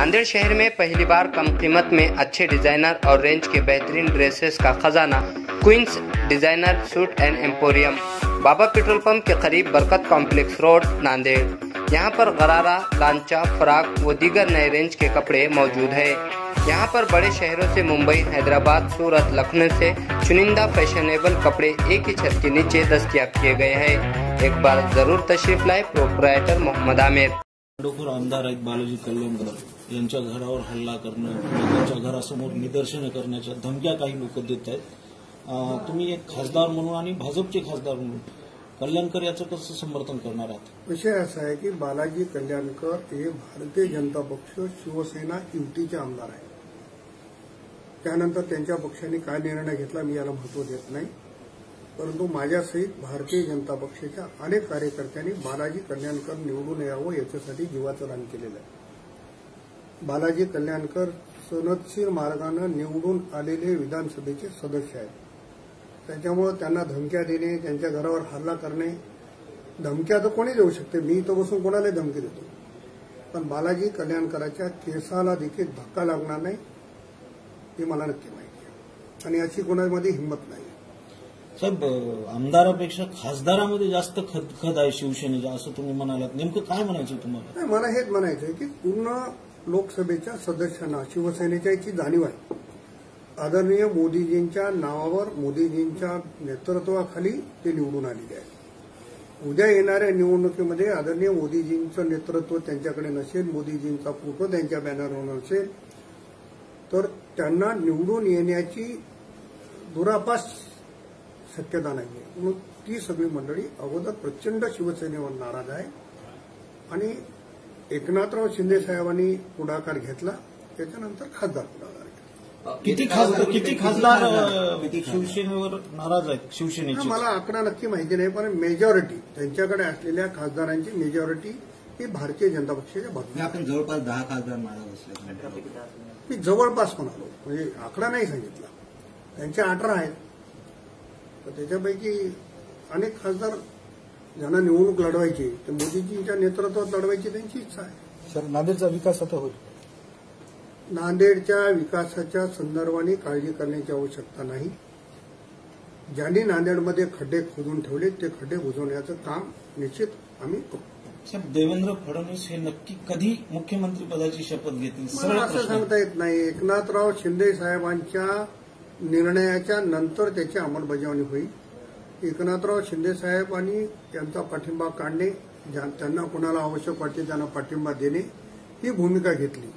नांदेड़ शहर में पहली बार कम कीमत में अच्छे डिजाइनर और रेंज के बेहतरीन ड्रेसेस का खजाना क्वींस डिजाइनर सूट एंड एम्पोरियम, बाबा पेट्रोल पंप के करीब बरकत कॉम्प्लेक्स रोड, नांदेड़। यहाँ पर गरारा, लांचा, फ्राक व दीगर नए रेंज के कपड़े मौजूद है। यहाँ पर बड़े शहरों से मुंबई, हैदराबाद, सूरत, लखनऊ से चुनिंदा फैशनेबल कपड़े एक ही छत के नीचे दस्तयाब किए गए हैं। एक बार जरूर तशरीफ लाए प्रोप्राइटर मोहम्मद आमिर। आमदार आहेत बालाजी कल्याणकर यांच्या घरावर हल्ला करणं, त्यांच्या घरासमोर निदर्शनं करण्याच्या धमक्या काही लोक देत आहेत। तुम्ही एक खासदार म्हणून आणि भाजपचे खासदार म्हणून कल्याणकर याचं कसं समर्थन करणार आहात? विषय असा आहे की बालाजी कल्याणकर हे भारतीय जनता पक्ष, शिवसेना युतीचे आमदार आहेत। त्यानंतर त्यांच्या पक्षाने काय निर्णय घेतला मी याला महत्व देत नाही, परंतु माझ्यासहित भारतीय जनता पक्षाच्या अनेक कार्यकर्त्यांनी बालाजी कल्याणकर निवडून यावं याच्यासाठी जीवाचं रान केलेलं आहे। बालाजी कल्याणकर सनदशीर मार्गानं निवडून आलेले विधानसभेचे सदस्य आहेत। त्याच्यामुळे त्यांना धमक्या देणे, त्यांच्या घरावर हल्ला करणे, धमक्या तर कोणी देऊ शकते, मी इथं बसून कोणाला धमकी देतो, पण बालाजी कल्याणकरांच्या केसाला देखील धक्का लागणार नाही हे मला नक्की माहिती आहे आणि अशी कोणामध्ये हिंमत नाही। साहेब, आमदारापेक्षा खासदारामध्ये जास्त खद आहे शिवसेनेच्या असं तुम्ही म्हणालात, नेमकं काय म्हणायचं तुम्हाला? नाही, मला हेच म्हणायचं आहे की पूर्ण लोकसभेच्या सदस्यांना शिवसेनेच्या याची जाणीव आहे। आदरणीय मोदीजींच्या नावावर, मोदीजींच्या नेतृत्वाखाली ते निवडून आलेले आहेत। उद्या येणाऱ्या निवडणुकीमध्ये आदरणीय मोदीजींचं नेतृत्व त्यांच्याकडे नसेल, मोदीजींचा फोटो त्यांच्या बॅनरवर नसेल, तर त्यांना निवडून येण्याची दुरापास शक्यता नाही आहे। म्हणून ती सगळी मंडळी अगोदर प्रचंड शिवसेनेवर नाराज आहे आणि एकनाथराव शिंदे साहेबांनी पुढाकार घेतला, त्याच्यानंतर खासदार पुढाकार घेतला। किती खासदार शिवसेनेवर नाराज आहेत शिवसेनेचे? मला आकडा नक्की माहिती नाही, पण मेजॉरिटी त्यांच्याकडे असलेल्या खासदारांची मेजॉरिटी ही भारतीय जनता पक्षाच्या बाजूने। आपण जवळपास 10 खासदार नाराज असले, मी जवळपास म्हणालो, म्हणजे आकडा नाही सांगितला। त्यांचे 18 आहेत, तर त्याच्यापैकी अनेक खासदार ज्यांना निवडणूक लढवायची ते मोदीजींच्या नेतृत्वात लढवायची त्यांची इच्छा आहे। सर, नांदेडचा विकास आता होईल? नांदेडच्या विकासाच्या संदर्भाने काळजी करण्याची आवश्यकता नाही। ज्यांनी नांदेडमध्ये खड्डे खोदून ठेवले ते खड्डे बुजवण्याचं काम निश्चित आम्ही करू। साहेब, देवेंद्र फडणवीस हे नक्की कधी मुख्यमंत्री पदाची शपथ घेतील मला असं सांगता येत नाही। एकनाथराव शिंदे साहेबांच्या निर्णयाच्या नंतर त्याची अंमलबजावणी होईल। एकनाथराव शिंदे साहेबांनी त्यांचा पाठिंबा काढणे, त्यांना कोणाला आवश्यक वाटते त्यांना पाठिंबा देणे ही भूमिका घेतली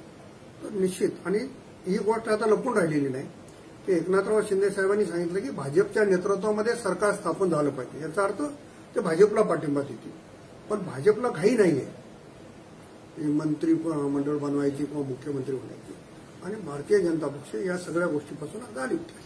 तर निश्चित, आणि ही गोष्ट आता लपून राहिलेली नाही की एकनाथराव शिंदे साहेबांनी सांगितलं की भाजपच्या नेतृत्वामध्ये सरकार स्थापन झालं पाहिजे, याचा अर्थ ते भाजपला पाठिंबा देतील। पण भाजपला घाई नाहीये मंत्री मंडळ बनवायची किंवा मुख्यमंत्री होण्याची, आणि भारतीय जनता पक्ष या सगळ्या गोष्टीपासून आघाडीत आहे।